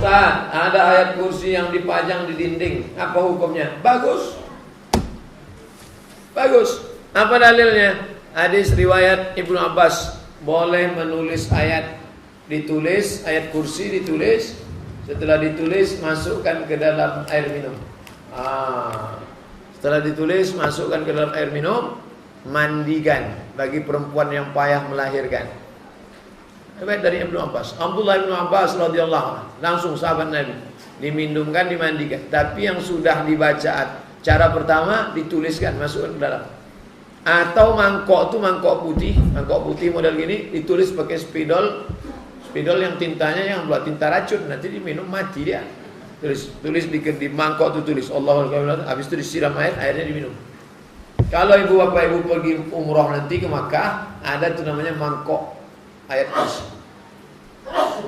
Ustaz, ada ayat kursi yang dipajang di dinding, apa hukumnya? Bagus. Bagus. Apa dalilnya? Hadis riwayat Ibnu Abbas, boleh menulis ayat, ditulis ayat kursi, ditulis, setelah ditulis masukkan ke dalam air minum. Setelah ditulis masukkan ke dalam air minum, mandikan bagi perempuan yang payah melahirkan. Riwayat dari Ibnu Abbas. Abdullah bin Abbas radhiyallahu anhu, langsung sahabat Nabi, diminumkan, dimandikan. Tapi yang sudah dibaca cara pertama dituliskan, masukkan ke dalam. Atau mangkok itu mangkok putih model gini, ditulis pakai spidol yang tintanya yang buat tinta racun, nanti diminum mati dia. Tulis di mangkok itu tulis Allahu Akbar, habis itu disiram air, airnya diminum. Kalau ibu bapak ibu pergi umroh nanti ke Makkah, ada tuh namanya mangkok ayat kursi.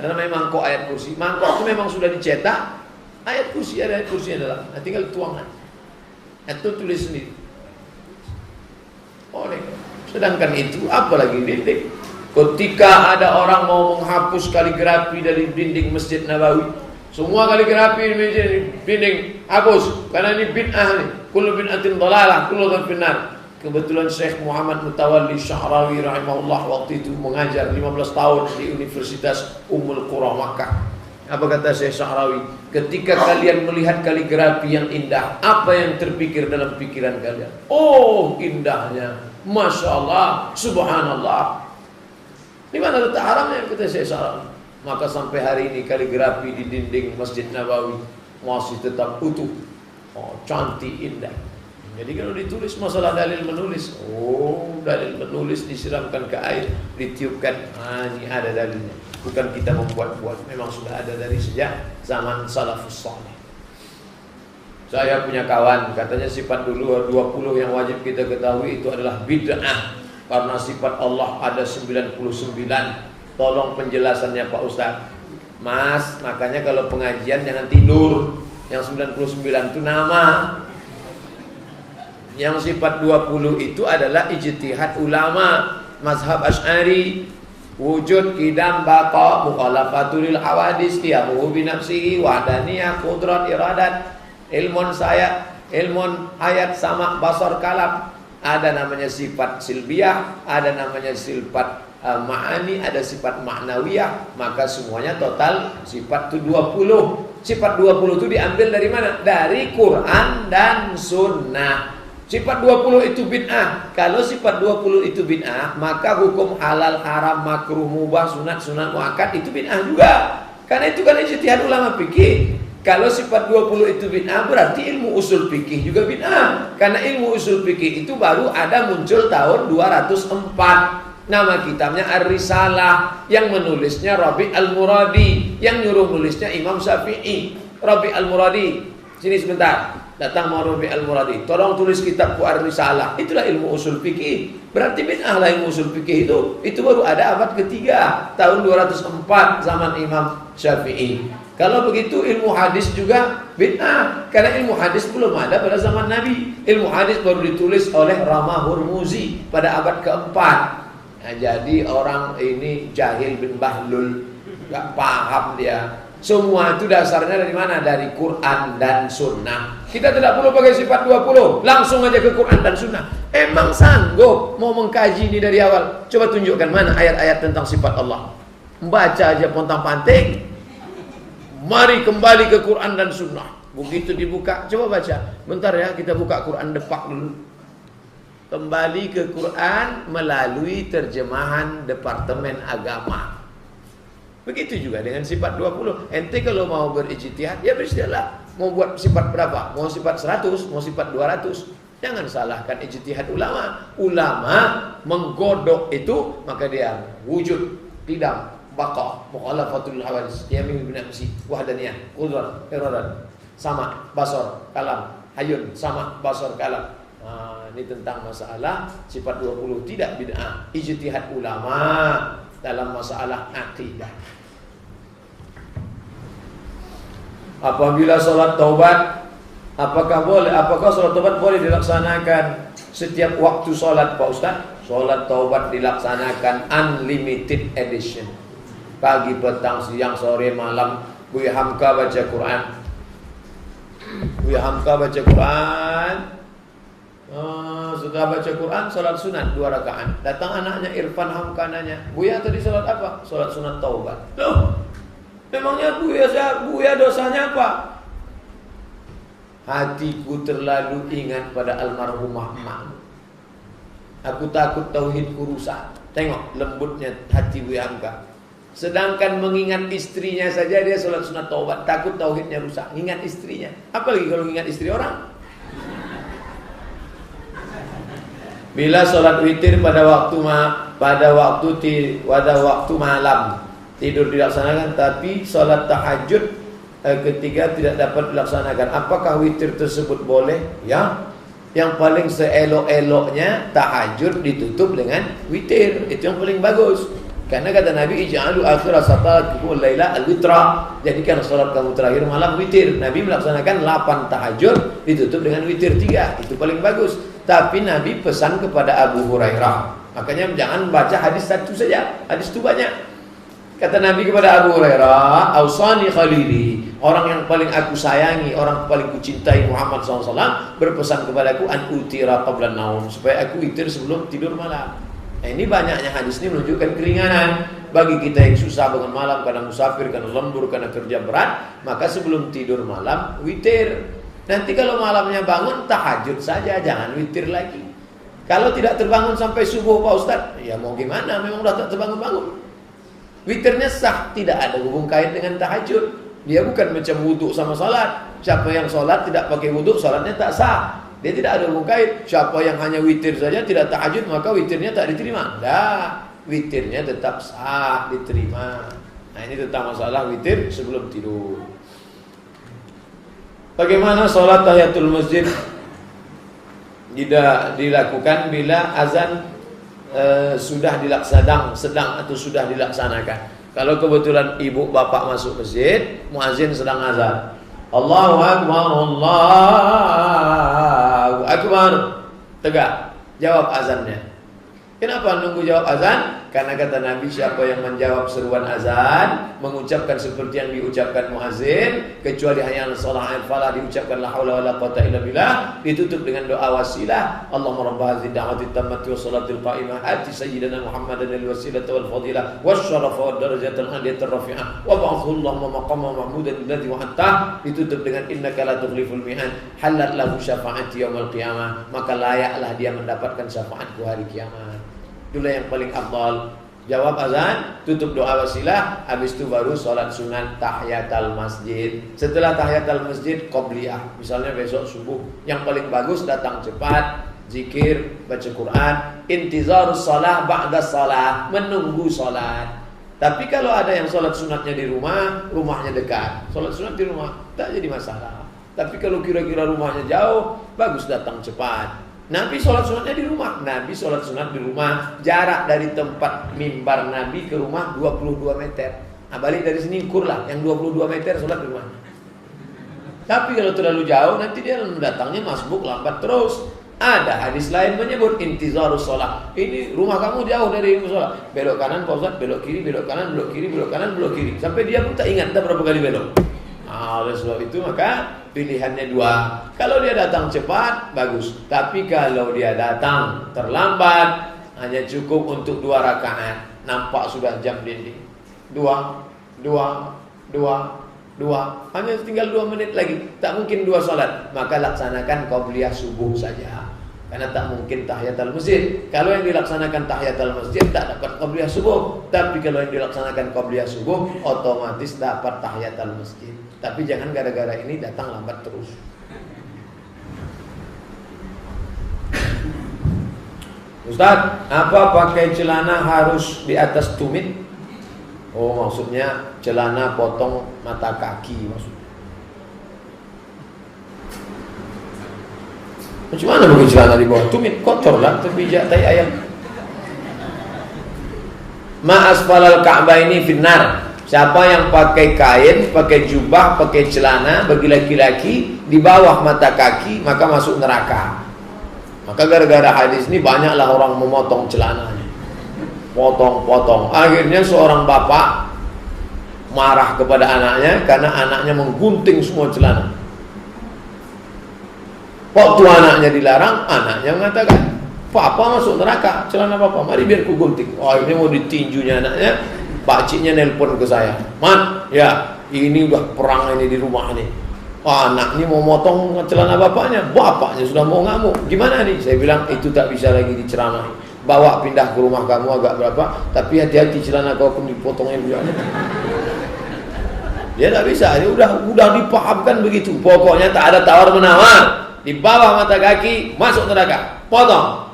Namanya mangkok ayat kursi. Mangkok itu memang sudah dicetak, ayat kursi ada ayat kursi dalam. Nah, tinggal tuangan. Itu tulis sendiri. Oleh. Sedangkan itu apalagi dinding. Ketika ada orang mau menghapus kaligrafi dari dinding Masjid Nabawi, semua kaligrafi di dinding hapus karena ini bid'ah nih. Kullu bid'atin dhalalah, kullu dhalalatin finnar. Kebetulan Syekh Muhammad Mutawalli Syahrawi rahimahullah waktu itu mengajar 15 tahun di Universitas Ummul Qura Makkah. Apa kata Syekh Syahrawi? Ketika kalian melihat kaligrafi yang indah, apa yang terpikir dalam pikiran kalian? Oh, indahnya, Masya Allah, Subhanallah. Di mana letak haramnya? Kata Syekh Syahrawi. Maka sampai hari ini kaligrafi di dinding Masjid Nabawi masih tetap utuh. Oh, cantik, indah. Jadi kalau ditulis masalah dalil menulis, dalil menulis disiramkan ke air, ditiupkan, ini ada dalilnya. Bukan kita membuat-buat, memang sudah ada dari sejak zaman salafus saleh. Saya punya kawan, katanya sifat dulu 20 yang wajib kita ketahui itu adalah bid'ah. Karena sifat Allah ada 99. Tolong penjelasannya Pak Ustaz. Mas, makanya kalau pengajian jangan tidur. Yang 99 itu nama. Yang sifat 20 itu adalah ijtihad ulama mazhab Asy'ari. Wujud, qidam, baqa, mukhalafatul hawadis, qiyamuhu bi nafsihi, wahdaniyah, qudrat, iradat, ilmun ayat sama basar kalam. Ada namanya sifat silbiyah, ada namanya sifat ma'ani, ada sifat ma'nawiyah. Maka semuanya total sifat itu 20. Sifat 20 itu diambil dari mana? Dari Quran dan Sunnah. Sifat 20 itu bid'ah. Kalau sifat 20 itu bid'ah, maka hukum halal, haram, makruh, mubah, sunat, sunat, muakkad itu bid'ah juga. Karena itu kan ijtihad ulama fikih. Kalau sifat 20 itu bid'ah, berarti ilmu usul fikih juga bid'ah. Karena ilmu usul fikih itu baru ada muncul tahun 204. Nama kitabnya Ar-Risalah, yang menulisnya Rabi' Al-Muradi, yang nyuruh nulisnya Imam Syafi'i. Rabi' Al-Muradi, sini sebentar. Datang mau Rabi' Al-Muradi, tolong tulis kitabku Ar-Risalah. Itulah ilmu usul fikih. Berarti bid'ah lah ilmu usul fikih itu. Itu baru ada abad ketiga, tahun 204 zaman Imam Syafi'i. Kalau begitu ilmu hadis juga bid'ah. Karena ilmu hadis belum ada pada zaman Nabi. Ilmu hadis baru ditulis oleh Rama Hurmuzi pada abad keempat. Nah, jadi orang ini jahil bin Bahlul, gak paham dia. Semua itu dasarnya dari mana? Dari Quran dan Sunnah. Kita tidak perlu pakai sifat 20, langsung aja ke Quran dan Sunnah. Emang sanggup mau mengkaji ini dari awal? Coba tunjukkan mana ayat-ayat tentang sifat Allah. Membaca aja pontang-panting. Mari kembali ke Quran dan Sunnah. Begitu dibuka, coba baca. Bentar ya, kita buka Quran depak dulu. Kembali ke Quran melalui terjemahan Departemen Agama. Begitu juga dengan sifat 20. Ente kalau mau berijtihad, ya beristilah. Mau buat sifat berapa? Mau sifat 100, mau sifat 200. Jangan salahkan ijtihad ulama. Ulama menggodok itu, maka dia wujud, qidam, baqa, mukhalafatul hawadis, yamin bin nafsi, wahdaniyah, qudrat, iradat, sama, basar, kalam, hayun, sama, basar, kalam. Ini tentang masalah sifat 20 tidak bid'ah. Ijtihad ulama dalam masalah akidah. Apabila sholat taubat, apakah sholat taubat boleh dilaksanakan setiap waktu sholat, Pak Ustaz? Sholat taubat dilaksanakan unlimited edition. Pagi, petang, siang, sore, malam, Buya Hamka baca Quran. Buya Hamka baca Quran. Setelah baca Quran, salat sunat 2 rakaat. Datang anaknya Irfan Hamka nanya, Buya tadi salat apa? Salat sunat taubat. Loh, memangnya Buya dosanya apa? Hatiku terlalu ingat pada almarhumah emak. Aku takut tauhidku rusak. Tengok lembutnya hati Buya Hamka. Sedangkan mengingat istrinya saja dia salat sunat taubat, takut tauhidnya rusak. Ingat istrinya, apalagi kalau ingat istri orang. Bila sholat witir pada waktu malam tidur dilaksanakan, tapi sholat tahajud ketika tidak dapat dilaksanakan, apakah witir tersebut boleh? Ya, yang paling seelok-eloknya tahajud ditutup dengan witir, itu yang paling bagus. Karena kata Nabi, ij'alu akhir salatikum laila al-witra. Jadikan sholat kamu terakhir malam witir. Nabi melaksanakan 8 tahajud ditutup dengan witir 3. Itu paling bagus. Tapi Nabi pesan kepada Abu Hurairah, makanya jangan baca hadis satu saja, hadis itu banyak. Kata Nabi kepada Abu Hurairah, Ausani khalili, orang yang paling aku sayangi, orang yang paling kucintai, Muhammad SAW, berpesan kepadaku an utira qabla naum, supaya aku witir sebelum tidur malam. Nah, ini banyaknya hadis ini menunjukkan keringanan bagi kita yang susah bangun malam karena musafir, karena lembur, karena kerja berat. Maka sebelum tidur malam witir. Nanti kalau malamnya bangun tahajud saja, jangan witir lagi. Kalau tidak terbangun sampai subuh Pak Ustaz, ya mau gimana, memang sudah tak terbangun-bangun. Witirnya sah, tidak ada hubung kait dengan tahajud. Dia bukan macam wuduk sama salat. Siapa yang salat tidak pakai wuduk, salatnya tak sah. Dia tidak ada hubung kait. Siapa yang hanya witir saja tidak tahajud, maka witirnya tak diterima. Dah, witirnya tetap sah, diterima. Nah, ini tentang masalah witir sebelum tidur. Bagaimana sholat tahiyatul masjid dilakukan bila azan sudah sedang atau sudah dilaksanakan? Kalau kebetulan ibu bapak masuk masjid, muazin sedang azan, Allahu Akbar, Allahu Akbar, tegak, jawab azannya. Kenapa nunggu jawab azan? Karena kata Nabi, siapa yang menjawab seruan azan, mengucapkan seperti yang diucapkan muazin, kecuali hayya 'alas shalah al falah diucapkan la haula wala quwata illa billah, ditutup dengan doa wasilah, Allahumma rabb hadhihi da'wati tammati was salatil qa'imah ati sayyidina Muhammadan al wasilata wal fadilah wasyarafa wad darajatal aliyata rafi'ah wa ba'athu Allahumma maqama mahmudan alladhi wa'ata, ditutup dengan innaka la tukhliful mi'ad halat lahu syafa'ati yaumil qiyamah, maka layaklah dia mendapatkan syafaatku hari kiamat. Itulah yang paling afdal. Jawab azan, tutup doa wasilah, habis itu baru sholat sunat tahiyatul masjid. Setelah tahiyatul masjid qobliyah. Misalnya besok subuh, yang paling bagus datang cepat, zikir, baca Quran, intizarus shalah ba'da shalah, menunggu sholat. Tapi kalau ada yang sholat sunatnya di rumah, rumahnya dekat, sholat sunat di rumah tak jadi masalah. Tapi kalau kira-kira rumahnya jauh, bagus datang cepat. Nabi sholat sunatnya di rumah. Nabi sholat sunat di rumah. Jarak dari tempat mimbar Nabi ke rumah 22 meter. Nah, balik dari sini ukurlah, yang 22 meter sholat di rumah. Tapi kalau terlalu jauh, nanti dia datangnya masbuk, lambat terus. Ada hadis lain menyebut intizarus sholat. Ini rumah kamu jauh dari sholat. Belok kanan Pak Ustaz, belok kiri, belok kanan, belok kiri, belok kanan, belok kiri. Sampai dia pun tak ingat dah berapa kali belok. Nah, oleh sebab itu maka pilihannya dua. Kalau dia datang cepat, bagus. Tapi kalau dia datang terlambat, hanya cukup untuk 2 rakaat. Nampak sudah jam dinding. 2. Hanya tinggal 2 menit lagi. Tak mungkin 2 salat. Maka laksanakan qabliyah subuh saja. Karena tak mungkin tahiyatul masjid. Kalau yang dilaksanakan tahiyatul masjid tak dapat qabliyah subuh. Tapi kalau yang dilaksanakan qabliyah subuh, otomatis dapat tahiyatul masjid. Tapi jangan gara-gara ini datang lambat terus. Ustaz, apa pakai celana harus di atas tumit? Oh, maksudnya celana potong mata kaki maksudnya. Macam mana pakai celana di bawah tumit? Kotor lah, terpijak tai ayam. Ma asfalal Ka'bah ini finnar. Siapa yang pakai kain, pakai jubah, pakai celana bagi laki-laki di bawah mata kaki, maka masuk neraka. Maka gara-gara hadis ini banyaklah orang memotong celananya. Potong-potong. Akhirnya seorang bapak marah kepada anaknya karena anaknya menggunting semua celana. Waktu anaknya dilarang, anaknya mengatakan, "Papa masuk neraka, celana papa, mari biar ku gunting." Oh, ini mau ditinjunya anaknya. Pakciknya nelpon ke saya, "Man, ya ini udah perang ini di rumah nih. Anak ini mau motong celana bapaknya, bapaknya sudah mau ngamuk. Gimana nih?" Saya bilang, "Itu tak bisa lagi diceramahi. Bawa pindah ke rumah kamu agak berapa, tapi hati-hati celana kau pun dipotongnya juga." Dia tak bisa, dia udah dipahamkan begitu. Pokoknya tak ada tawar menawar. Di bawah mata kaki, masuk neraka, potong.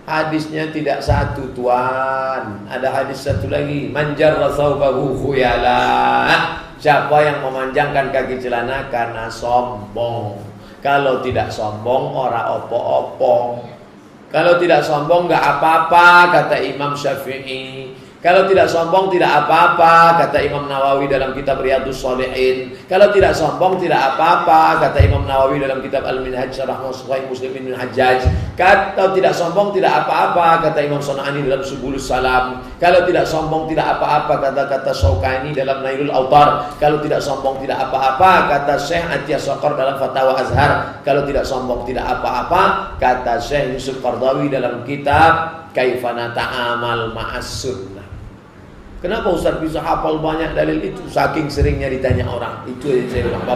Hadisnya tidak satu, tuan. Ada hadis satu lagi, manjarra thawbahu khuyala. Siapa yang memanjangkan kaki celana karena sombong. Kalau tidak sombong, ora opo-opo. Kalau tidak sombong, enggak apa-apa, kata Imam Syafi'i. Kalau tidak sombong, tidak apa-apa, kata Imam Nawawi dalam kitab Riyadhus Shalihin. Kalau tidak sombong, tidak apa-apa, kata Imam Nawawi dalam kitab Al-Minhaj Syarah Sahih Muslim bin Hajjaj. Kalau tidak sombong, tidak apa-apa, kata Imam San'ani dalam Subulus Salam. Kalau tidak sombong, tidak apa-apa, kata Syaukani dalam Nailul Autar. Kalau tidak sombong, tidak apa-apa, kata Syekh Atiyah Saqar dalam Fatwa Azhar. Kalau tidak sombong, tidak apa-apa, kata Syekh Yusuf Qardawi dalam kitab Kaifa Nata'amal Ma'as Sunnah. Kenapa Ustaz bisa hafal banyak dalil itu? Saking seringnya ditanya orang. Itu yang saya bilang,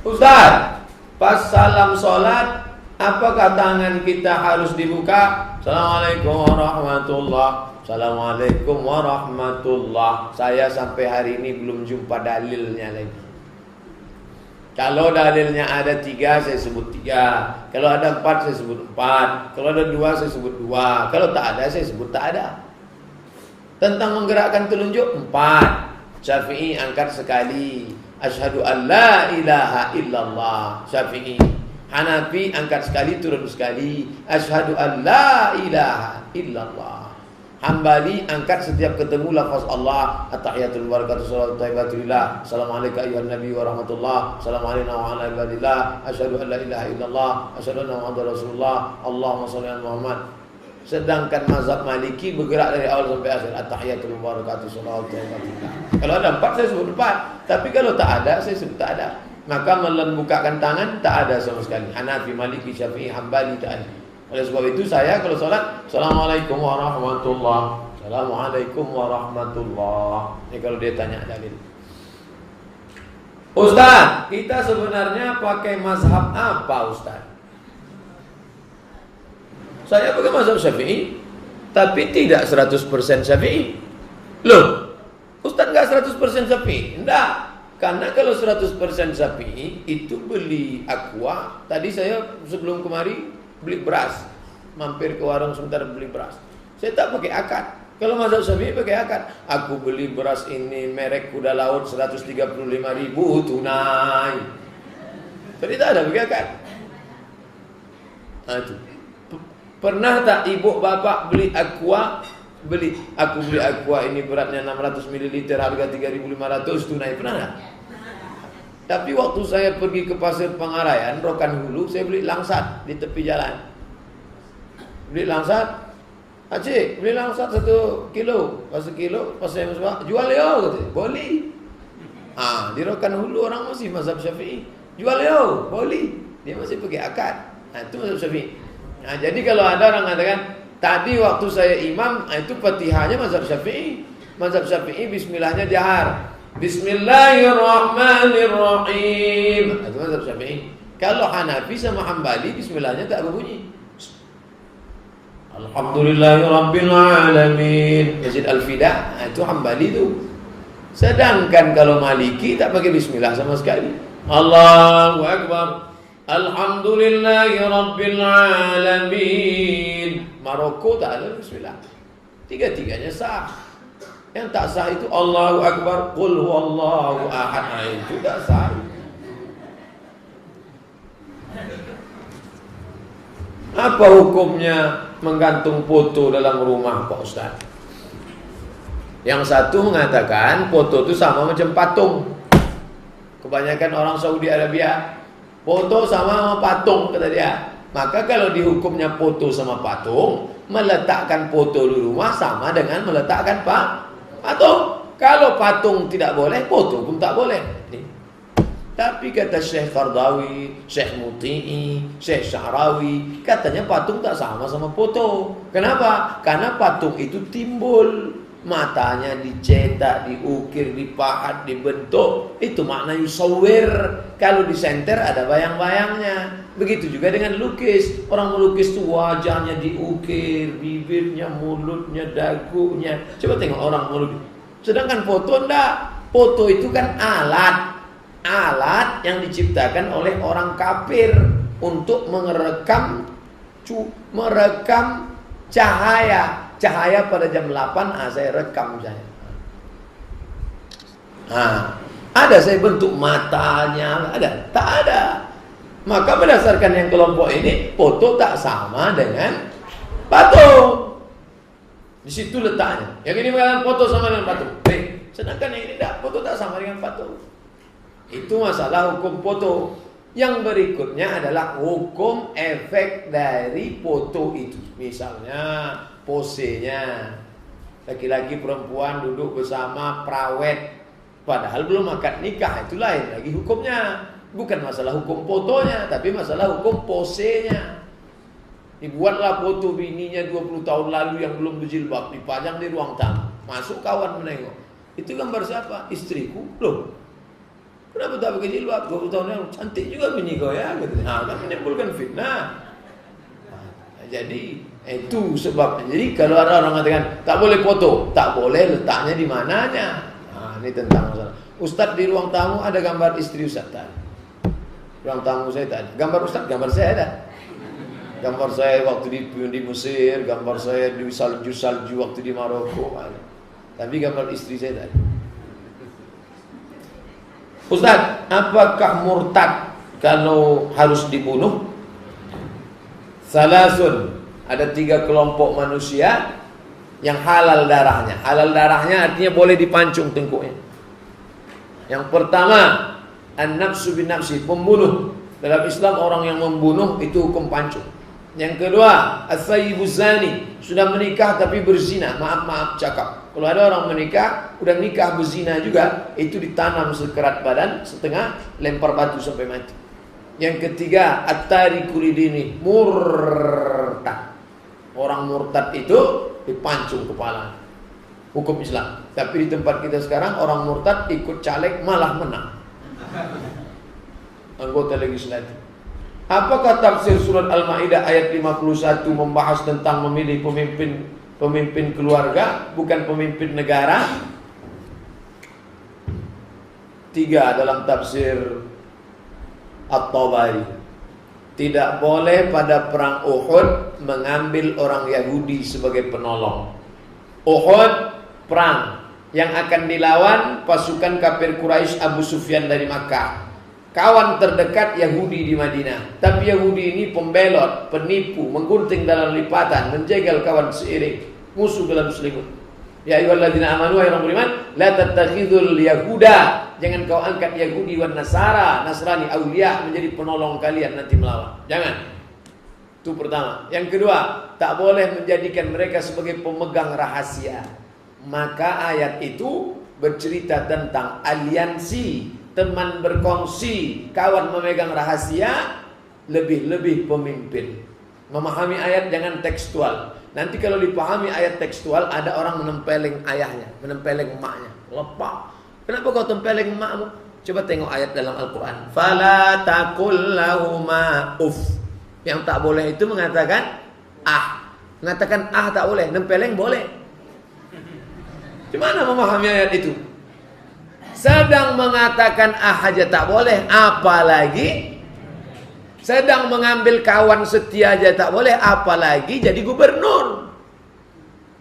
Ustaz, pas salam sholat, apakah tangan kita harus dibuka? Assalamualaikum warahmatullah. Assalamualaikum warahmatullah. Saya sampai hari ini belum jumpa dalilnya lagi. Kalau dalilnya ada 3, saya sebut 3. Kalau ada 4, saya sebut 4. Kalau ada 2, saya sebut 2. Kalau tak ada, saya sebut tak ada. Tentang menggerakkan telunjuk, 4. Syafi'i angkat sekali. Asyhadu an la ilaha illallah. Syafi'i. Hanafi angkat sekali, turun sekali. Asyhadu an la ilaha illallah. Hambali angkat setiap ketemu lafaz Allah, at-tahiyatul barakatuh salawatu thayyibatuillah. Assalamualaikum ayuhan nabi wa rahmatullah. Assalamualaikum wa ala ibadillah. Asyhadu an la ilaha illallah, asyhadu anna muhammadar rasulullah. Allahumma shalli ala Muhammad. Sedangkan mazhab Maliki bergerak dari awal sampai akhir, at-tahiyatul barakatuh salawatu thayyibatuillah. Kalau ada 4, saya sebut 4. Tapi kalau tak ada, saya sebut tak ada. Maka membukakan tangan tak ada sama sekali. Hanafi, Maliki, Syafi'i, Hambali tak ada. Oleh sebab itu saya kalau sholat, Assalamualaikum warahmatullah. Assalamualaikum warahmatullah. Ini kalau dia tanya dalil. Ustaz, kita sebenarnya pakai mazhab apa Ustaz? Saya pakai mazhab Syafi'i, tapi tidak 100% Syafi'i. Loh, Ustaz enggak 100% Syafi'i? Enggak. Karena kalau 100% Syafi'i itu beli aqua. Tadi saya sebelum kemari beli beras, mampir ke warung sebentar beli beras. Saya tak pakai akad. Kalau mazhab Syafi'i pakai akad. Aku beli beras ini merek kuda laut 135.000 tunai. Jadi tak ada pakai akad. Nah, itu. Pernah tak ibu bapak beli aqua? Aku beli aqua ini beratnya 600 ml, harga 3.500 tunai. Pernah tak? Tapi waktu saya pergi ke Pasir Pangarayan, Rokan Hulu, saya beli langsat di tepi jalan. Beli langsat, Acik, beli langsat 1 kilo. Pas 1 kilo, pas saya masuk, jual yo, kata, boleh. Di Rokan Hulu orang masih mazhab Syafi'i. Jual yo, boleh. Dia masih pakai akad. Itu mazhab Syafi'i. Jadi kalau ada orang mengatakan, tadi waktu saya imam, itu Fatihahnya mazhab Syafi'i. Mazhab Syafi'i bismillahnya jahar. Bismillahirrahmanirrahim. Itu mazhab Syafi'i. Kalau Hanafi sama Hambali bismillahnya tak berbunyi. Alhamdulillahirabbil alamin. Yazid Al-Fida, itu Hambali itu. Sedangkan kalau Maliki tak pakai bismillah sama sekali. Allahu akbar. Alhamdulillahirabbil alamin. Maroko tak ada bismillah. Tiga-tiganya sah. Yang tak sah itu Allahu Akbar, Qul huwallahu ahad. Itu tak sah. Apa hukumnya menggantung foto dalam rumah Pak Ustaz? Yang satu mengatakan foto itu sama macam patung. Kebanyakan orang Saudi Arabia, foto sama patung kata dia. Maka kalau dihukumnya foto sama patung, meletakkan foto di rumah sama dengan meletakkan patung. Kalau patung tidak boleh, foto pun tak boleh. Tapi kata Syekh Qardawi, Syekh Muti'i, Syekh Sya'rawi, katanya patung tak sama foto. Kenapa? Karena patung itu timbul, matanya dicetak, diukir, dipahat, dibentuk. Itu makna yusawwir. Kalau disenter ada bayang-bayangnya. Begitu juga dengan lukis. Orang melukis itu wajahnya diukir, bibirnya, mulutnya, dagunya. Coba tengok orang melukis. Sedangkan foto enggak. Foto itu kan alat yang diciptakan oleh orang kafir untuk merekam cahaya pada jam 8. Saya rekam saya. Ada saya bentuk matanya, ada? Tak ada. Maka berdasarkan yang kelompok ini, foto tak sama dengan patung. Di situ letaknya. Yang ini mengatakan foto sama dengan patung. Sedangkan yang ini tidak, foto tak sama dengan patung. Itu masalah hukum foto. Yang berikutnya adalah hukum efek dari foto itu. Misalnya posenya, laki-laki perempuan duduk bersama prawet, padahal belum akad nikah, itu lain lagi hukumnya. Bukan masalah hukum fotonya, tapi masalah hukum posenya. Dibuatlah foto bininya 20 tahun lalu yang belum berjilbab, dipajang di ruang tamu. Masuk kawan menengok. Itu gambar siapa? Istriku. Loh, kenapa tak pakai jilbab? 20 tahun lalu cantik juga bini kau ya. Kan menimbulkan fitnah. Jadi itu sebabnya. Jadi kalau ada orang mengatakan tak boleh foto, tak boleh letaknya di mananya. Ini tentang masalah. Ustadz di ruang tamu ada gambar istri Ustadz tadi. Ruang tamu saya tak ada. Gambar Ustadz, gambar saya ada. Gambar saya waktu di Mesir, gambar saya di salju waktu di Maroko. Tapi gambar istri saya tak ada. Ustaz, apakah murtad kalau harus dibunuh? Salasun, ada 3 kelompok manusia yang halal darahnya. Halal darahnya artinya boleh dipancung tengkuknya. Yang pertama, an-nafsu bin nafsi, pembunuh. Dalam Islam orang yang membunuh itu hukum pancung. Yang kedua, as-sayyibuz zani, sudah menikah tapi berzina. Maaf cakap. Kalau ada orang menikah, udah nikah berzina juga, itu ditanam sekerat badan, setengah lempar batu sampai mati. Yang ketiga, at-tariku lidini, murtad. Orang murtad itu dipancung kepala. Hukum Islam. Tapi di tempat kita sekarang orang murtad ikut caleg malah menang. Anggota legislatif. Apakah tafsir surat Al-Maidah ayat 51 membahas tentang memilih pemimpin keluarga, bukan pemimpin negara? 3 dalam tafsir At-Tabari. Tidak boleh pada perang Uhud mengambil orang Yahudi sebagai penolong. Uhud perang yang akan dilawan pasukan kafir Quraisy Abu Sufyan dari Makkah. Kawan terdekat Yahudi di Madinah. Tapi Yahudi ini pembelot, penipu, menggunting dalam lipatan, menjegal kawan seiring, musuh dalam selimut. Ya ayyuhalladzina amanu, wahai orang beriman, la tattakhidul yahuda, jangan kau angkat Yahudi wan Nasara, Nasrani aulia menjadi penolong kalian nanti melawan. Jangan. Itu pertama. Yang kedua, tak boleh menjadikan mereka sebagai pemegang rahasia. Maka ayat itu bercerita tentang aliansi, teman berkongsi, kawan memegang rahasia, lebih-lebih pemimpin. Memahami ayat jangan tekstual. Nanti kalau dipahami ayat tekstual, ada orang menempeleng ayahnya, menempeleng emaknya. Lepak. Kenapa kau tempeleng emakmu? Coba tengok ayat dalam Al-Quran. Fala taqul lahuma uff. Yang tak boleh itu mengatakan ah. Mengatakan ah tak boleh, nempeleng boleh. Gimana memahami ayat itu? Sedang mengatakan ah aja tak boleh, apalagi sedang mengambil kawan setia aja tak boleh, apalagi jadi gubernur.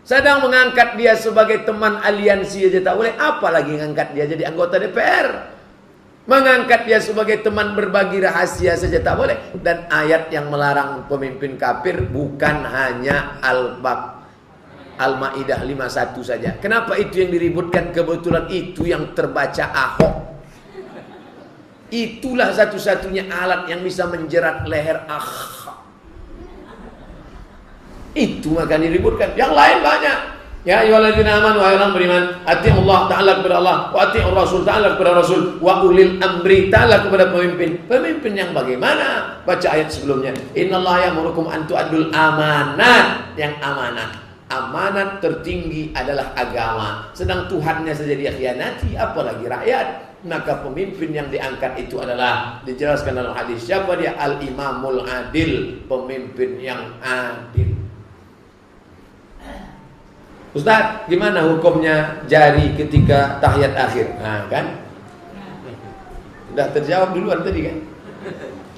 Sedang mengangkat dia sebagai teman aliansi aja tak boleh, apalagi mengangkat dia jadi anggota DPR. Mengangkat dia sebagai teman berbagi rahasia saja tak boleh. Dan ayat yang melarang pemimpin kafir bukan hanya Al-Maidah 51 saja. Kenapa itu yang diributkan? Kebetulan itu yang terbaca Ahok. Itulah satu-satunya alat yang bisa menjerat leher Ahok. Itu maka diributkan. Yang lain banyak. Ya ayyuhalladzina amanu wa orang beriman, atiiullah ta'ala kepada Allah, wa atiiur rasul ta'ala kepada rasul, wa ulil amri ta'ala kepada pemimpin. Pemimpin yang bagaimana? Baca ayat sebelumnya. Innallaha ya'murukum an tu'addul amanat, yang amanat. Amanat tertinggi adalah agama. Sedang Tuhannya saja dia khianati, apalagi rakyat. Maka pemimpin yang diangkat itu adalah dijelaskan dalam hadis. Siapa dia? Al-imamul adil, pemimpin yang adil. Ustaz, gimana hukumnya jari ketika tahiyat akhir? Nah, kan? Sudah terjawab duluan tadi kan?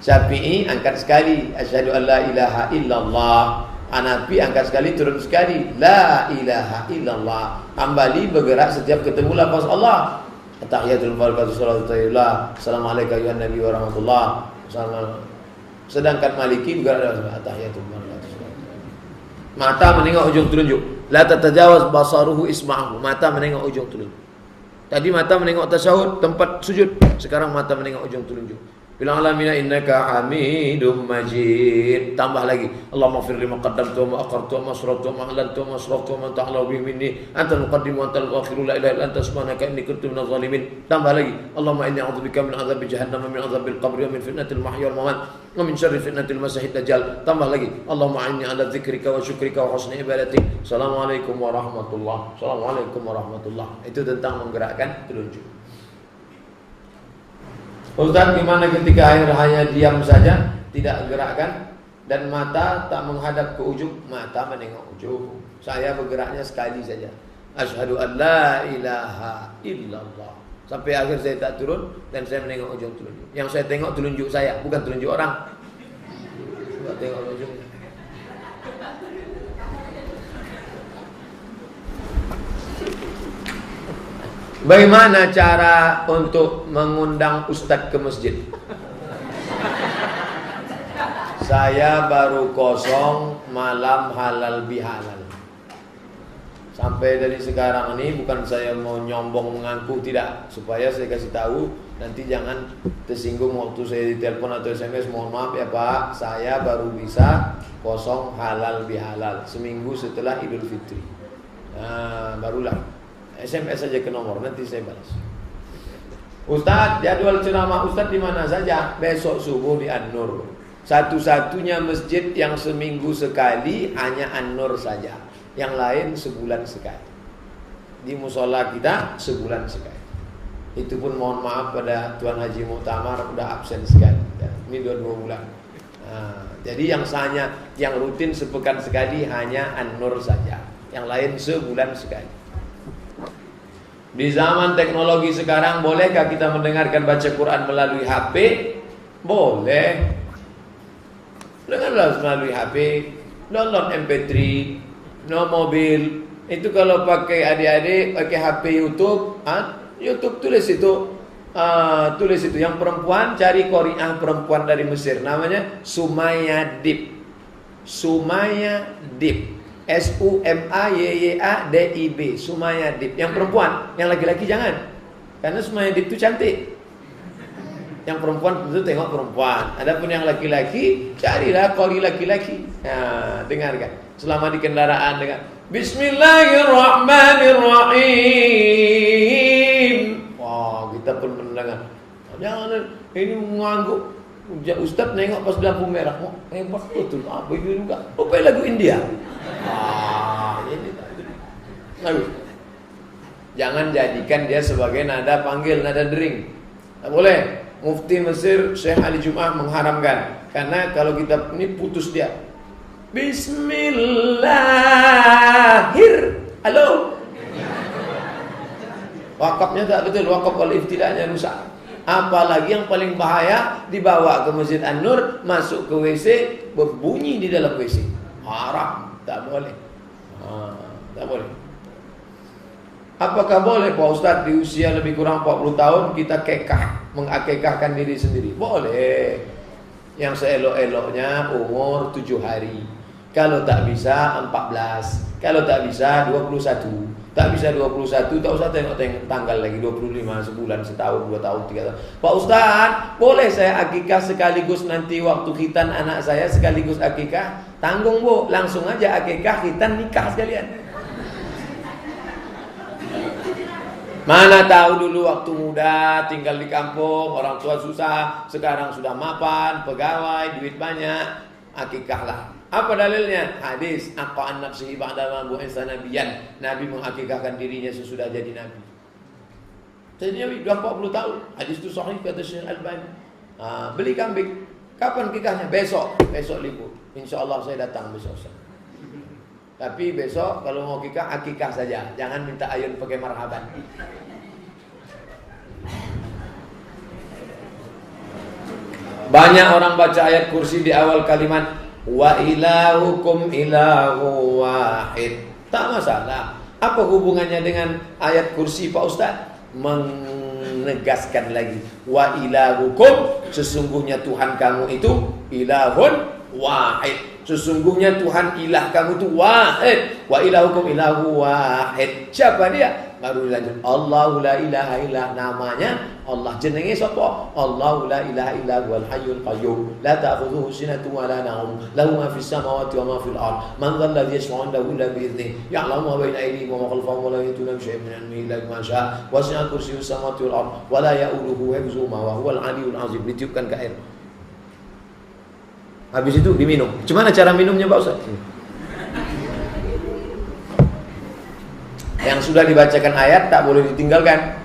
Syafi'i angkat sekali, asyhadu an la ilaha illallah. Hanafi angkat sekali, turun sekali, la ilaha illallah. Hambali bergerak setiap ketemu lafaz Allah. Tahiyatul barakatuh salawatullah. Assalamualaikum ayuhan nabi wa rahmatullah. Sedangkan Maliki bergerak tahiyatul barakatuh. Mata menengok ujung telunjuk. La tatajawaz basaruhu isma'ahu. Mata menengok ujung telunjuk. Tadi mata menengok tasyahud tempat sujud. Sekarang mata menengok ujung telunjuk. Bilang alamina innaka hamidum majid. Tambah lagi. Allahumma firli ma qaddamtu wa ma akhartu wa ma asrartu wa ma a'lantu wa ma asraftu wa ma ta'ala bihi minni. Anta al-muqaddim wa anta al-akhiru la ilaha illa anta subhanaka inni kuntu minadh zalimin. Tambah lagi. Allahumma inni a'udzubika min adzabi jahannam wa min adzabil qabri wa min fitnatil mahya wal mamat wa min syarri fitnatil masiihid dajjal. Tambah lagi. Allahumma inni ala dzikrika wa syukrika wa husni ibadatik. Assalamualaikum warahmatullahi. Assalamualaikum warahmatullahi. Itu tentang menggerakkan telunjuk. Ustaz, gimana ketika air hanya diam saja, tidak gerakkan, dan mata tak menghadap ke ujung? Mata menengok ujung. Saya bergeraknya sekali saja. Asyhadu an la ilaha illallah. Sampai akhir saya tak turun dan saya menengok ujung telunjuk. Yang saya tengok telunjuk saya, bukan telunjuk orang. Coba tengok ujung. Bagaimana cara untuk mengundang ustadz ke masjid? Saya baru kosong malam halal bihalal. Sampai dari sekarang ini bukan saya mau nyombong mengaku, tidak. Supaya saya kasih tahu, nanti jangan tersinggung waktu saya ditelepon atau SMS. Mohon maaf ya Pak, saya baru bisa kosong halal bihalal seminggu setelah Idul Fitri. Nah, barulah. SMS saja ke nomor, nanti saya balas. Ustadz, jadwal ceramah Ustadz di mana saja? Besok subuh di An-Nur. Satu-satunya masjid yang seminggu sekali hanya An-Nur saja. Yang lain sebulan sekali. Di musola kita sebulan sekali. Itu pun mohon maaf pada Tuan Haji Muktamar udah absen sekali. Ini 2 bulan. Nah, jadi yang rutin sepekan sekali hanya An-Nur saja. Yang lain sebulan sekali. Di zaman teknologi sekarang, bolehkah kita mendengarkan baca Quran melalui HP? Boleh. Dengarlah melalui HP, download MP3, no mobil. Itu kalau pakai adik-adik, pakai HP YouTube, YouTube tulis itu yang perempuan, cari qari'ah perempuan dari Mesir, namanya Sumaya Dib. Sumaya Dib. Sumayadib, Sumaya Dib. Yang perempuan, yang laki-laki jangan. Karena Sumaya Dib itu cantik. Yang perempuan tentu tengok perempuan. Adapun yang laki-laki, carilah qari laki-laki. Nah, dengarkan. Selama di kendaraan dengar. Bismillahirrahmanirrahim. Wah, kita pun mendengar. Jangan ini mengangguk. Ustaz nengok pas lampu merah. Oh, hebat betul. Apa itu juga? Rupanya lagu India. Ini lagu. Jangan jadikan dia sebagai nada panggil, nada dering. Tak boleh. Mufti Mesir Syekh Ali Jum'ah mengharamkan. Karena kalau kita ini putus dia. Bismillahir. Halo. Wakafnya tak betul. Wakaf alif tidaknya rusak. Apalagi yang paling bahaya, dibawa ke Masjid An-Nur, masuk ke WC, berbunyi di dalam WC. Haram, tak boleh. Tak boleh. Apakah boleh Pak Ustadz di usia lebih kurang 40 tahun kita kekah, mengakekahkan diri sendiri? Boleh. Yang seelok-eloknya umur 7 hari. Kalau tak bisa 14. Kalau tak bisa 21. Tak bisa 21, tak usah tengok-tengok tanggal lagi, 25, sebulan, setahun, 2 tahun, 3 tahun. Pak Ustaz, boleh saya akikah sekaligus nanti waktu khitan anak saya sekaligus akikah? Tanggung Bu, langsung aja akikah, khitan, nikah sekalian. Mana tahu dulu waktu muda tinggal di kampung, orang tua susah, sekarang sudah mapan, pegawai, duit banyak, akikahlah. Apa dalilnya? Hadis aqa'an nafsihi ba'da ma bu'itsa nabiyyan. Nabi mengakikahkan dirinya sesudah jadi nabi. Jadi Nabi 40 tahun. Hadis itu sahih kata Syekh Albani. Beli kambing. Kapan akikahnya? Besok. Besok libur. Insyaallah saya datang besok. Tapi besok kalau mau akikah saja. Jangan minta ayun pakai marhaban. Banyak orang baca ayat kursi di awal kalimat wa ilahukum ilahu wahid. Tak masalah. Apa hubungannya dengan ayat kursi Pak Ustaz? Menegaskan lagi. Wa ilahukum, sesungguhnya Tuhan kamu itu ilahun wahid. Sesungguhnya Tuhan ilah kamu itu wahid. Wa ilahukum ilahu wahid. Siapa dia? Baru lanjut. Allahu la ilaha illa, namanya Allah. Jenenge sapa? Allahu la ilaha illa huwal hayyul qayyum la ta'khudhuhu sinatun wa la nawm lahu ma fis samawati wa ma fil ard man dhal ladzi yashfa'u 'indahu illa bi idhnihi ya'lamu ma bayna aydihim wa ma khalfahum wa la yuhituna bi shay'in min 'ilmihi illa bima sha'a wasi'a kursiyyuhu samawati wal ard wa la ya'uduhu hifdhuhuma wa huwal 'aliyyul 'azim. Ditiupkan ke air. Habis itu diminum. Gimana cara minumnya Pak Ustaz? Yang sudah dibacakan ayat tak boleh ditinggalkan.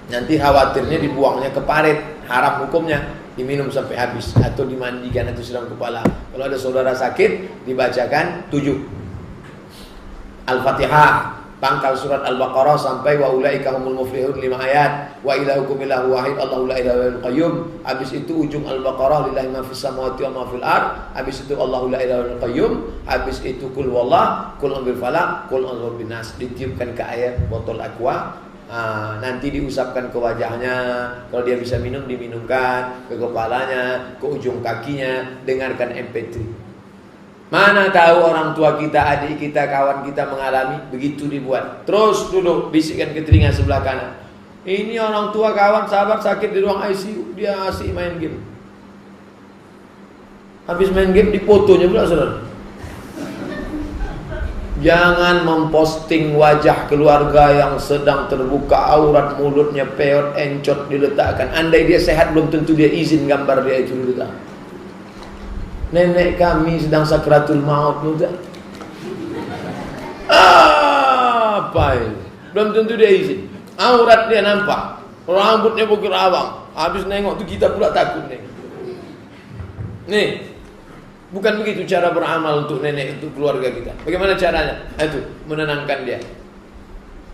Nanti khawatirnya dibuangnya ke parit. Haram hukumnya. Diminum sampai habis atau dimandikan atau siram kepala. Kalau ada saudara sakit, dibacakan 7 Al-Fatihah, pangkal surat Al-Baqarah sampai wa ulaika humul muflihun 5 ayat. Wa ilahukum ilahu wahid Allahu la ilaha illal qayyum. Habis itu ujung Al-Baqarah lillahi ma fis samawati wa ma fil ard. Habis itu Allahu la ilaha illal qayyum. Habis itu kul wallah, kul a'udzu falaq, kul a'udzu binnas. Ditiupkan ke air botol aqua. Nanti diusapkan ke wajahnya. Kalau dia bisa minum, diminumkan ke kepalanya, ke ujung kakinya. Dengarkan MP3. Mana tahu orang tua kita, adik kita, kawan kita mengalami. Begitu dibuat. Terus duduk, bisikkan ke telinga sebelah kanan. Ini orang tua, kawan, sahabat sakit di ruang ICU. Dia asik main game. Habis main game difotonya pula saudara. Jangan memposting wajah keluarga yang sedang terbuka aurat, mulutnya peot, encot diletakkan. Andai dia sehat belum tentu dia izin gambar dia itu diletak. Nenek kami sedang sakratul maut muda. Apa ini? Belum tentu dia izin. Aurat dia nampak, rambutnya bukir awang. Habis nengok tu kita pula takut nih. Nih, bukan begitu cara beramal untuk nenek, untuk keluarga kita. Bagaimana caranya? Itu menenangkan dia.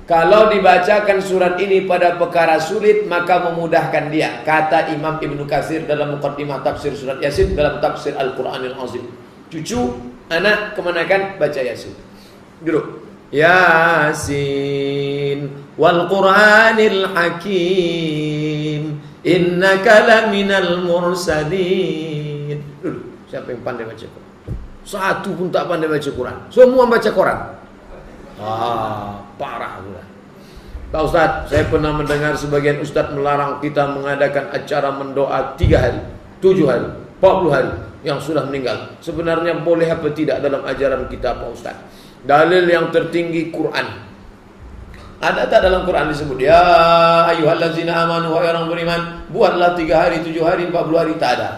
Kalau dibacakan surat ini pada perkara sulit, maka memudahkan dia. Kata Imam Ibnu Katsir dalam muqaddimah tafsir surat Yasin dalam tafsir Al-Qur'anil Azim. Cucu, anak kemanakan baca Yasin. Duduk. Yasin wal Qur'anil Hakim innaka laminal mursalin. Duduk. Siapa yang pandai baca Quran? Satu pun tak pandai baca Quran. Semua baca Quran. Parah pula. Pak Ustaz, saya pernah mendengar sebagian Ustaz melarang kita mengadakan acara mendoa 3 hari, 7 hari, 40 hari yang sudah meninggal. Sebenarnya boleh apa tidak dalam ajaran kita Pak Ustaz? Dalil yang tertinggi Quran. Ada tak dalam Quran disebut ya ayyuhallazina amanu, wahai orang beriman, buatlah 3 hari, 7 hari, 40 hari? Tak ada.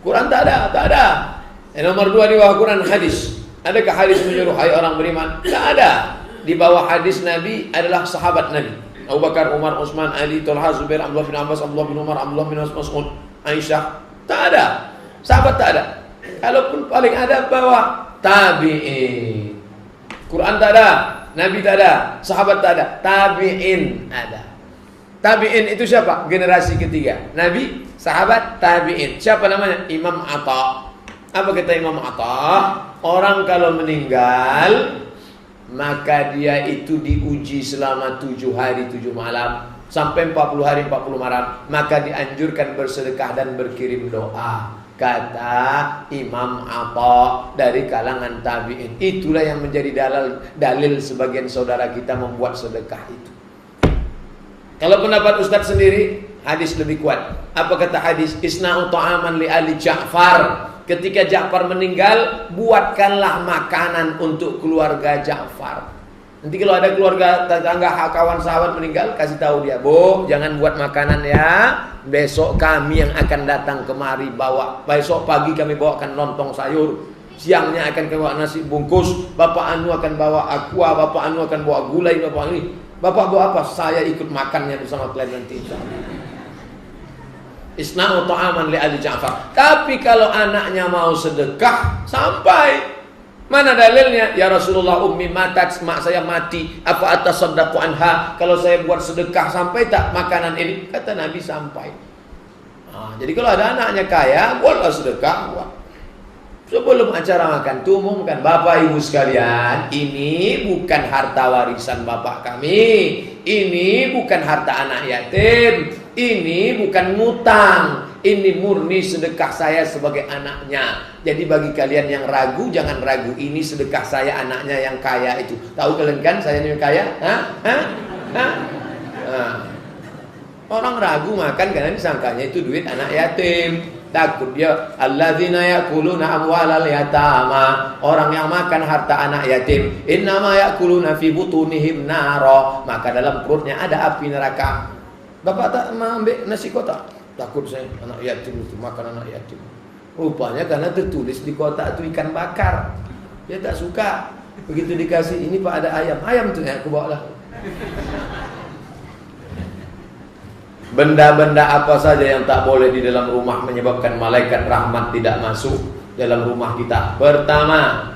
Quran tak ada, tak ada. Yang nomor 2 di bawah Quran hadis. Adakah hadis menyuruh hai orang beriman? Tak ada. Di bawah hadis Nabi adalah sahabat Nabi. Abu Bakar, Umar, Utsman, Ali, Talha, Zubair, Abdullah bin Abbas, Abdullah bin Umar, Abdullah bin Mas'ud, Aisyah. Tak ada. Sahabat tak ada. Kalaupun paling ada bawah tabi'in. Quran tak ada, Nabi tak ada, sahabat tak ada, tabi'in ada. Tabi'in itu siapa? Generasi ketiga. Nabi, sahabat, tabi'in. Siapa namanya? Imam Atha. Apa kata Imam Atha? Orang kalau meninggal, maka dia itu diuji selama 7 hari 7 malam sampai 40 hari 40 malam. Maka dianjurkan bersedekah dan berkirim doa. Kata Imam Atha dari kalangan tabi'in. Itulah yang menjadi dalil sebagian saudara kita membuat sedekah itu. Kalau pendapat Ustaz sendiri, hadis lebih kuat. Apa kata hadis? Isna'u ta'aman li ali Ja'far. Ketika Ja'far meninggal, buatkanlah makanan untuk keluarga Ja'far. Nanti kalau ada keluarga tetangga kawan sahabat meninggal, kasih tahu dia, Bu, jangan buat makanan ya. Besok kami yang akan datang kemari bawa. Besok pagi kami bawakan lontong sayur. Siangnya akan bawa nasi bungkus. Bapak Anu akan bawa aqua, Bapak Anu akan bawa gulai, Bapak ini. Bapak bawa apa? Saya ikut makannya bersama kalian nanti. Isna'u ta'aman li ali Ja'far. Tapi kalau anaknya mau sedekah, sampai. Mana dalilnya? Ya Rasulullah, ummi matat, mak saya mati. Apa atasaddaqu anha? Kalau saya buat sedekah, sampai tak makanan ini? Kata Nabi, sampai. Jadi kalau ada anaknya kaya, buatlah sedekah. Buat. Sebelum acara makan, umumkan, Bapak Ibu sekalian, ini bukan harta warisan bapak kami. Ini bukan harta anak yatim. Ini bukan ngutang. Ini murni sedekah saya sebagai anaknya. Jadi bagi kalian yang ragu, jangan ragu. Ini sedekah saya anaknya yang kaya itu. Tahu kalian kan saya yang kaya? Orang ragu makan karena disangkanya itu duit anak yatim. Takut dia alladzina ya'kuluna amwalal yatama. Orang yang makan harta anak yatim, innama ya'kuluna fi butunihim nara. Maka dalam perutnya ada api neraka. Bapak tak mau ambil nasi kotak? Takut saya anak yatim itu makan anak yatim. Rupanya karena tertulis di kotak itu ikan bakar. Dia tak suka. Begitu dikasih, ini Pak ada ayam. Ayam tuh ya aku bawa lah. Benda-benda apa saja yang tak boleh di dalam rumah menyebabkan malaikat rahmat tidak masuk dalam rumah kita? Pertama,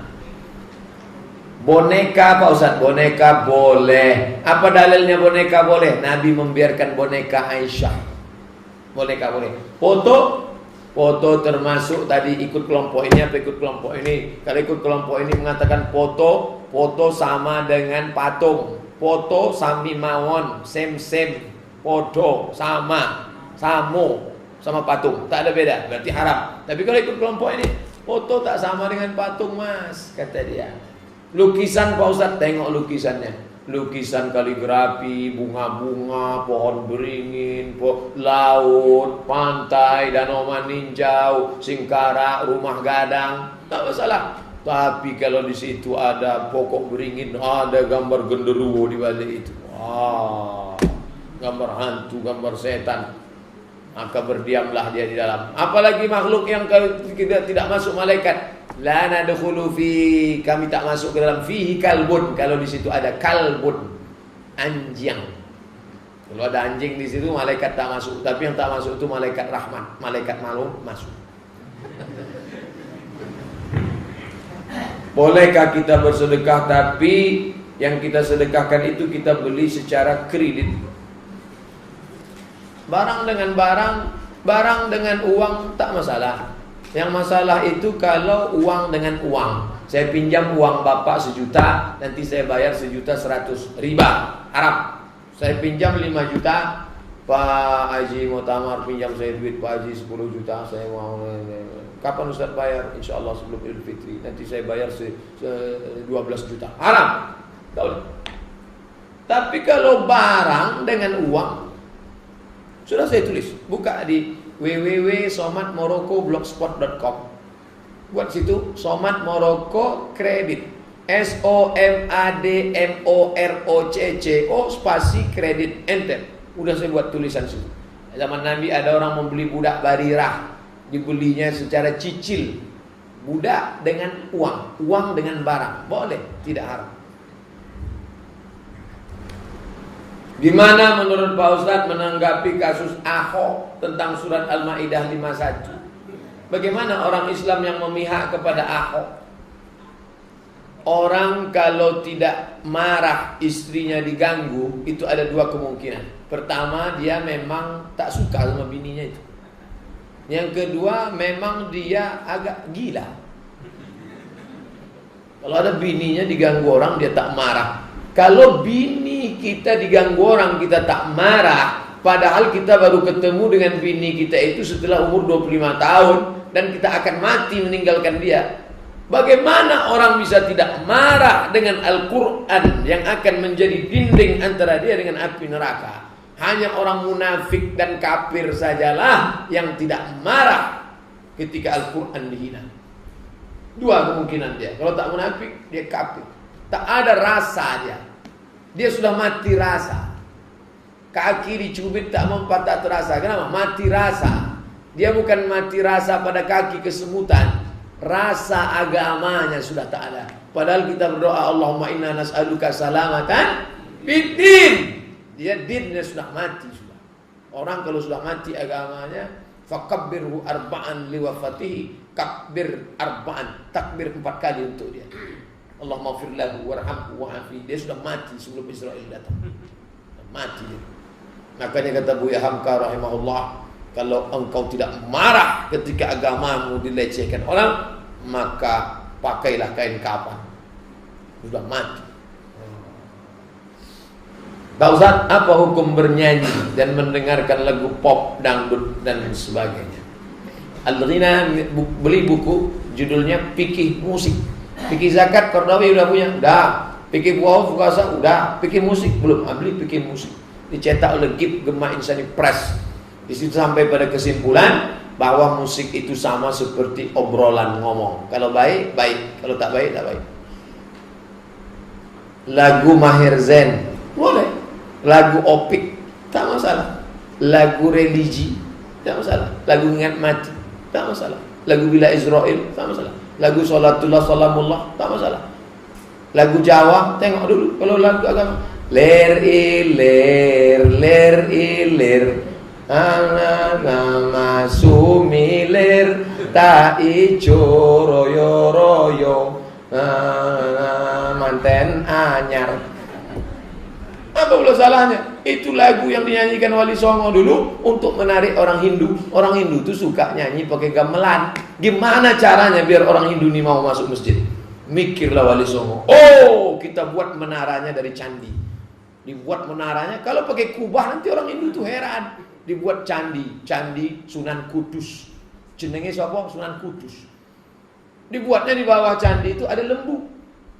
boneka Pak Ustaz. Boneka boleh. Apa dalilnya boneka boleh? Nabi membiarkan boneka Aisyah. Boneka boleh. Foto termasuk tadi ikut kelompok ini apa ikut kelompok ini. Kalau ikut kelompok ini mengatakan foto sama dengan patung. Foto sami mawon, sem. Podo sama patung, tak ada beda, berarti haram. Tapi kalau ikut kelompok ini, foto tak sama dengan patung Mas, kata dia. Lukisan Pak Ustaz, tengok lukisannya. Lukisan kaligrafi, bunga-bunga, pohon beringin, laut, pantai, danau maninjau, singkara, rumah gadang, tak masalah. Tapi kalau di situ ada pokok beringin, ada gambar genderuwo di balik itu. Gambar hantu, gambar setan, maka berdiamlah dia di dalam. Apalagi makhluk yang tidak masuk malaikat. La nadkhulu fi, kami tak masuk ke dalam fihi kalbun. Kalau di situ ada kalbun, anjing. Kalau ada anjing di situ malaikat tak masuk. Tapi yang tak masuk itu malaikat rahmat, malaikat malu masuk. Bolehkah kita bersedekah tapi yang kita sedekahkan itu kita beli secara kredit? Barang dengan uang tak masalah. Yang masalah itu kalau uang dengan uang. Saya pinjam uang Bapak 1 juta, nanti saya bayar 1.100.000, riba, Arab. Saya pinjam 5 juta, Pak Haji Mutamar pinjam saya duit Pak Haji 10 juta, saya mau. Kapan Ustaz bayar? Insya Allah sebelum Idul Fitri. Nanti saya bayar 12 juta, haram. Tapi kalau barang dengan uang, sudah saya tulis, buka di www.somatmorocco.blogspot.com. Buat situ Somat Morocco kredit. SOMADMOROCCO spasi kredit, enter. Udah saya buat tulisan situ. Zaman Nabi ada orang membeli budak Barirah, dibelinya secara cicil. Budak dengan uang dengan barang, boleh, tidak haram. Gimana menurut Pak Ustadz menanggapi kasus Ahok tentang surat Al-Maidah 51? Bagaimana orang Islam yang memihak kepada Ahok? Orang kalau tidak marah istrinya diganggu, itu ada 2 kemungkinan. Pertama, dia memang tak suka sama bininya itu. Yang kedua, memang dia agak gila. Kalau ada bininya diganggu orang, dia tak marah. Kalau bini kita diganggu orang, kita tak marah, padahal kita baru ketemu dengan bini kita itu setelah umur 25 tahun, dan kita akan mati meninggalkan dia. Bagaimana orang bisa tidak marah dengan Al-Quran yang akan menjadi dinding antara dia dengan api neraka? Hanya orang munafik dan kafir sajalah yang tidak marah ketika Al-Quran dihina. Dua kemungkinan dia. Kalau tak munafik, dia kafir. Tak ada rasa dia. Dia sudah mati rasa. Kaki dicubit tak mempat, tak terasa. Kenapa? Mati rasa. Dia bukan mati rasa pada kaki kesemutan. Rasa agamanya sudah tak ada. Padahal kita berdoa, Allahumma inna nas'aluka salamatan fiddin. Dia dinnya sudah mati sudah. Orang kalau sudah mati agamanya, fakabbirhu arba'an liwafatihi, kabbir arba'an, takbir 4 kali untuk dia. Allahumma fir lahu warhamhu wa'afi. Dia sudah mati sebelum Israel datang. Mati dia. Makanya kata Buya Hamka rahimahullah, kalau engkau tidak marah ketika agamamu dilecehkan orang, maka pakailah kain kafan. Sudah mati. Pak Ustaz, apa hukum bernyanyi dan mendengarkan lagu pop, dangdut dan sebagainya? Al-Ghina beli buku judulnya Fikih Musik. Fikih Zakat Qardawi udah punya? Udah. Fikih Puasa udah. Fikih Musik belum? Beli Fikih Musik. Dicetak oleh Gib Gemma Insani Press. Di situ sampai pada kesimpulan bahwa musik itu sama seperti obrolan ngomong. Kalau baik, baik. Kalau tak baik, tak baik. Lagu Maher Zain boleh. Lagu opik tak masalah. Lagu religi tak masalah. Lagu ingat mati tak masalah. Lagu Bila Israel tak masalah. Lagu Salatullah Salamullah tak masalah. Lagu Jawa tengok dulu. Kalau lagu agama, ler ilir anak nama sumilir tak ijo royo royo manten anyar. Apa pula salahnya? Itu lagu yang dinyanyikan Wali Songo dulu untuk menarik orang Hindu. Orang Hindu tuh suka nyanyi pakai gamelan. Gimana caranya biar orang Hindu ini mau masuk masjid? Mikirlah Wali Songo. Oh, kita buat menaranya dari candi. Dibuat menaranya, kalau pakai kubah nanti orang Hindu tuh heran. Dibuat candi, candi Sunan Kudus. Jenenge siapa? Sunan Kudus. Dibuatnya di bawah candi itu ada lembu.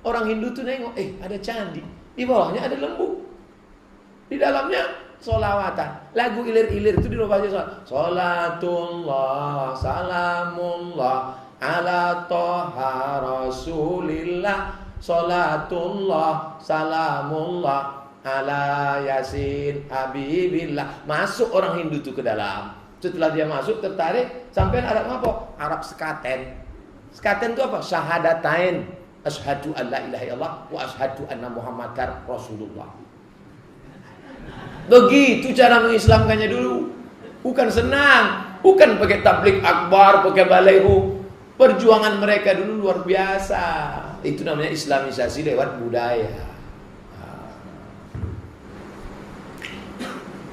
Orang Hindu tuh nengok, ada candi. Di bawahnya ada lembu. Di dalamnya solawatan. Lagu ilir-ilir itu dirubahnya Salatullah salamullah ala toha rasulillah. Salatullah salamullah ala yasin habibillah. Masuk orang Hindu itu ke dalam. Setelah dia masuk tertarik, sampai Arab apa? Arab sekaten. Sekaten itu apa? Syahadatain. Asyhadu an la ilaha illallah wa asyhadu anna muhammadar rasulullah. Begitu cara mengislamkannya dulu. Bukan senang, bukan pakai tablik akbar, pakai balaihu. Perjuangan mereka dulu luar biasa. Itu namanya islamisasi lewat budaya.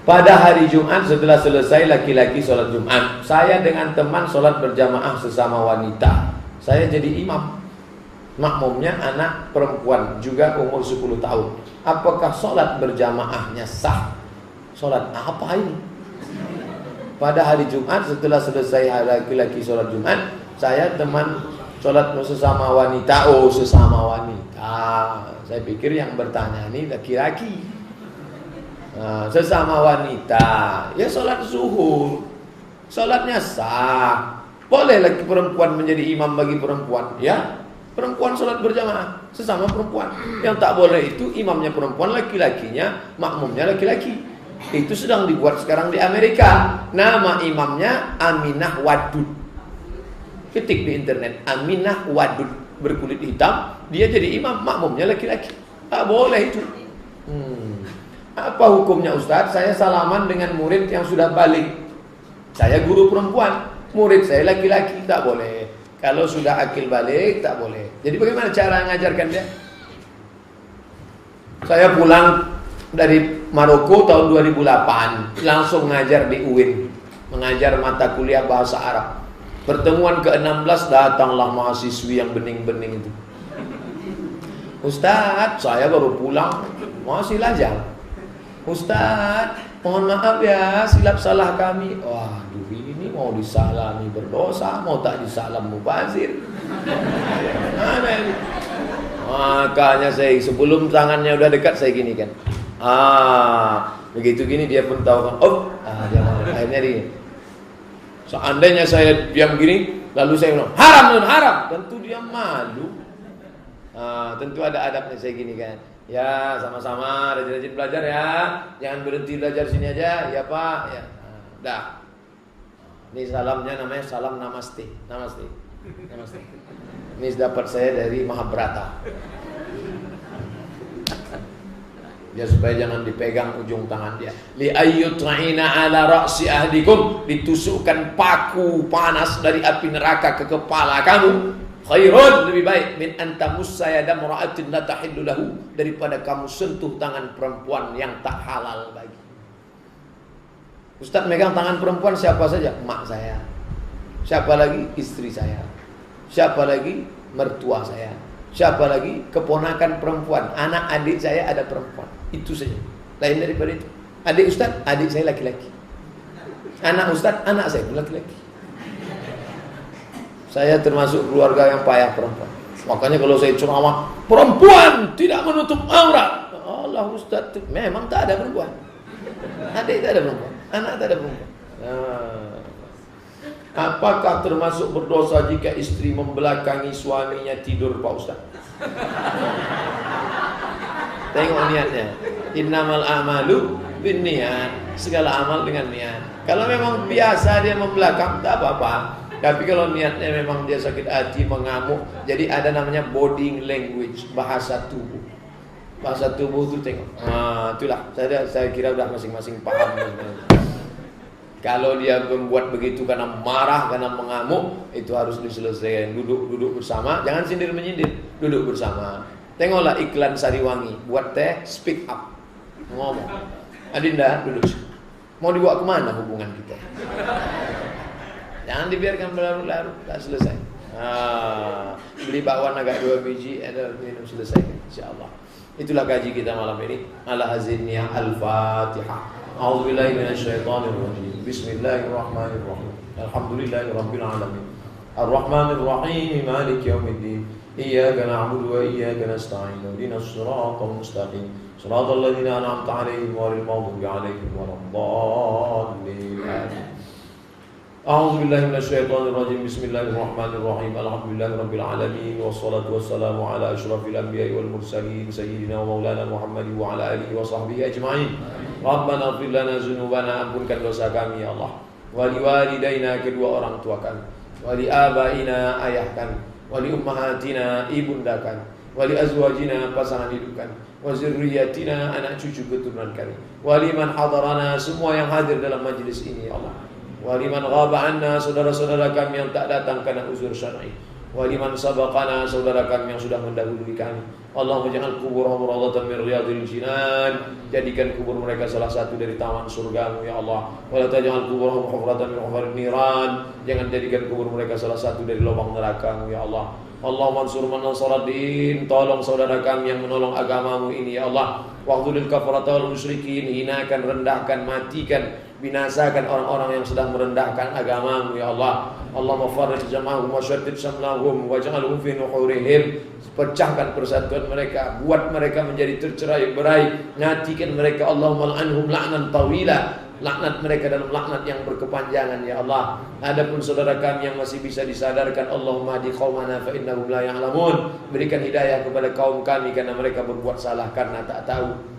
Pada hari Jumat setelah selesai laki-laki sholat Jumat, saya dengan teman sholat berjamaah sesama wanita. Saya jadi imam. Makmumnya anak perempuan juga umur 10 tahun. Apakah sholat berjamaahnya sah? Sholat apa ini? Pada hari Jumat setelah selesai laki-laki sholat Jumat, saya teman sholat sesama wanita. Oh, sesama wanita. Saya pikir yang bertanya ini laki-laki. Sesama wanita, ya sholat zuhur, sholatnya sah. Boleh laki perempuan menjadi imam bagi perempuan, ya. Perempuan sholat berjamaah sesama perempuan. Yang tak boleh itu imamnya perempuan, laki-lakinya makmumnya laki-laki. Itu sedang dibuat sekarang di Amerika. Nama imamnya Aminah Wadud. Ketik di internet, Aminah Wadud, berkulit hitam. Dia jadi imam, makmumnya laki-laki. Tak boleh itu. Apa hukumnya Ustaz? Saya salaman dengan murid yang sudah balik. Saya guru perempuan, murid saya laki-laki, tak boleh. Kalau sudah akil balik, tak boleh. Jadi bagaimana cara mengajarkan dia? Saya pulang dari Maroko tahun 2008, langsung ngajar di UIN, mengajar mata kuliah bahasa Arab. Pertemuan ke-16 datanglah mahasiswi yang bening-bening itu. Ustaz, saya baru pulang, masih lajang. Ustaz, mohon maaf ya, silap salah kami. Waduh, ini mau disalami berdosa, mau tak disalam mubazir. Mana ini? Makanya saya sebelum tangannya udah dekat saya gini kan. Begitu gini dia pun tahu kan. Dia akhirnya dia. Seandainya saya diam gini, lalu saya bilang haram, tentu dia malu. Tentu ada adabnya saya gini kan. Ya sama-sama rajin-rajin belajar ya. Jangan berhenti belajar sini aja. Ya Pak. Ya. Dah. Ini salamnya namanya salam namaste. Namaste. Ini dapat saya dari Mahabharata. Ya supaya jangan dipegang ujung tangan dia. Li ayyutra'ina ala ra'si ahdikum, ditusukkan paku panas dari api neraka ke kepala kamu. Khairun, lebih baik min antamussa yada mura'atin la tahillu lahu, daripada kamu sentuh tangan perempuan yang tak halal bagi. Ustaz megang tangan perempuan siapa saja? Mak saya. Siapa lagi? Istri saya. Siapa lagi? Mertua saya. Siapa lagi? Keponakan perempuan. Anak adik saya ada perempuan. Itu saja. Lain daripada itu. Adik Ustaz, adik saya laki-laki. Anak Ustaz, anak saya laki-laki. Saya termasuk keluarga yang payah perempuan. Makanya kalau saya ceramah, perempuan tidak menutup aurat. Allah Ustaz, memang tak ada perempuan. Adik tak ada perempuan. Anak tak ada perempuan. Apakah termasuk berdosa jika istri membelakangi suaminya tidur, Pak Ustaz? Tengok niatnya. Innamal a'malu binniyat. Segala amal dengan niat. Kalau memang biasa dia membelakang, tak apa-apa. Tapi kalau niatnya memang dia sakit hati, mengamuk, jadi ada namanya body language, bahasa tubuh. Bahasa tubuh itu tengok. Itulah. Saya kira udah masing-masing paham. Kalau dia membuat begitu karena marah, karena mengamuk, itu harus diselesaikan. Duduk bersama, jangan sindir menyindir. Duduk bersama. Tengoklah iklan Sariwangi, buat teh, speak up, ngomong. Adinda, duduk. Mau dibawa kemana hubungan kita? Jangan dibiarkan berlarut-larut, tak selesai. Beli bakwan agak 2 biji, ada minum selesai, insyaallah. Itulah kaji kita malam ini. Ala hazinnya Al-Fatihah. A'udzubillahi minasyaitonirrajim. Bismillahirrahmanirrahim. Alhamdulillahirabbil alamin. Ar-Rahmanirrahim. Maliki yaumiddin. Iyyaka na'budu wa iyyaka nasta'in. Ihdinas siratal mustaqim. Shiratal ladzina an'amta 'alaihim ghairil maghdubi 'alaihim waladdallin. A'udzu billahi minasyaitonir rajim. Bismillahirrahmanirrahim. Alhamdulillahirabbil alamin wassalatu wassalamu ala asyrafil anbiya'i wal mursalin sayyidina wa maulana Muhammad wa ala alihi wa sahbihi ajma'in. Rabbana ighfir lana dzunubana, ampunkan dosa kami ya Allah. Wa liwalidaina, kedua orang tua kami. Wa li abaina, ayah kami. Wa li ummahatina, ibunda kami. Wa li azwajina, pasangan hidup kami. Wa zurriyyatina, anak cucu keturunan kami. Wa liman hadarana, semua yang hadir dalam majlis ini ya Allah. Waliman ghaba anna, saudara-saudara kami yang tak datang karena uzur syar'i. Waliman sabaqana, saudara kami yang sudah mendahului kami. Allahumma ja'al kuburahum rawdatan min riyadil jinan, jadikan kubur mereka salah satu dari taman surgamu ya Allah. Wala taj'al kuburahum hufratan min hufar niran, jangan jadikan kubur mereka salah satu dari lubang neraka-Mu ya Allah. Allahumma ansur man nasaraddin, tolong saudara kami yang menolong agamamu ini ya Allah. Waqtulil kafarata wal musyrikin, hinakan, rendahkan, matikan, binasakan orang-orang yang sedang merendahkan agamamu ya Allah. Allahumma farrij jam'ahum wa syaddid syamlahum waj'alhum fi nuhurihim, pecahkan persatuan mereka, buat mereka menjadi tercerai-berai, matikan mereka. Allahumma al'anhum la'nan tawila, laknat mereka dalam laknat yang berkepanjangan ya Allah. Adapun saudara kami yang masih bisa disadarkan, Allahumma hadi qaumana fa innahum la ya'lamun, berikan hidayah kepada kaum kami karena mereka berbuat salah karena tak tahu.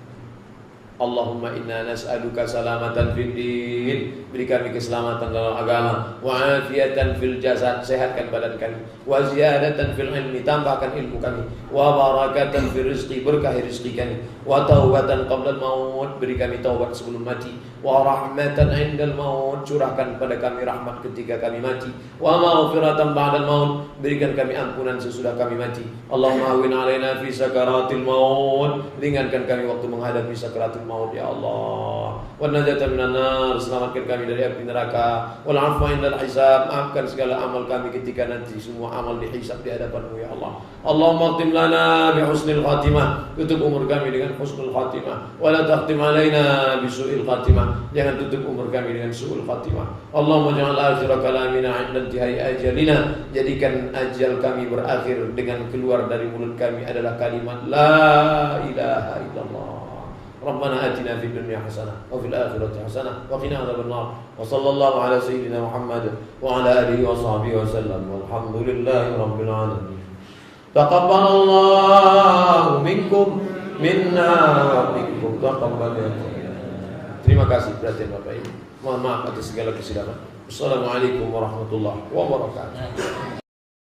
Allahumma inna nas'aluka salamatan fid din, beri kami keselamatan dalam agama, wa afiatan fil jasad, sehatkan badan kami, wa ziyadatan fil ilmi, tambahkan ilmu kami, wa barakatan fil rizqi, berkahi rizqi kami, wa taubatan qabla al-maut, beri kami taubat sebelum mati, wa rahmatan indal maut, curahkan pada kami rahmat ketika kami mati, wa maghfiratan ba'dal maut, berikan kami ampunan sesudah kami mati. Allahumma awin alaina fi sakaratil maut, ringankan kami waktu menghadapi sakaratul maut ya Allah. Wa najatan minan nar, selamatkan kami dari api neraka. Wal afwa indal hisab, maafkan segala amal kami ketika nanti semua amal dihisab di hadapan-Mu ya Allah. Allahumma khtim lana bi husnil khatimah, tutup umur kami dengan husnul khatimah. Wa la takhtim alaina bi su'il khatimah, jangan tutup umur kami dengan su'ul khatimah. Allahumma ja'al akhir kalamina 'inda intihai ajalina, jadikan ajal kami berakhir dengan keluar dari mulut kami adalah kalimat la ilaha illallah. Rabbana atina fid dunya hasanah wa fil akhirati hasanah wa qina adzabannar. Wa sallallahu ala sayyidina Muhammad wa ala alihi wa sahbihi wa sallam. Walhamdulillahi rabbil alamin. Taqabbalallahu minkum minna wa minkum taqabbal ya. Terima kasih perhatian Bapak Ibu. Mohon maaf atas segala kesilapan. Assalamualaikum warahmatullahi wabarakatuh.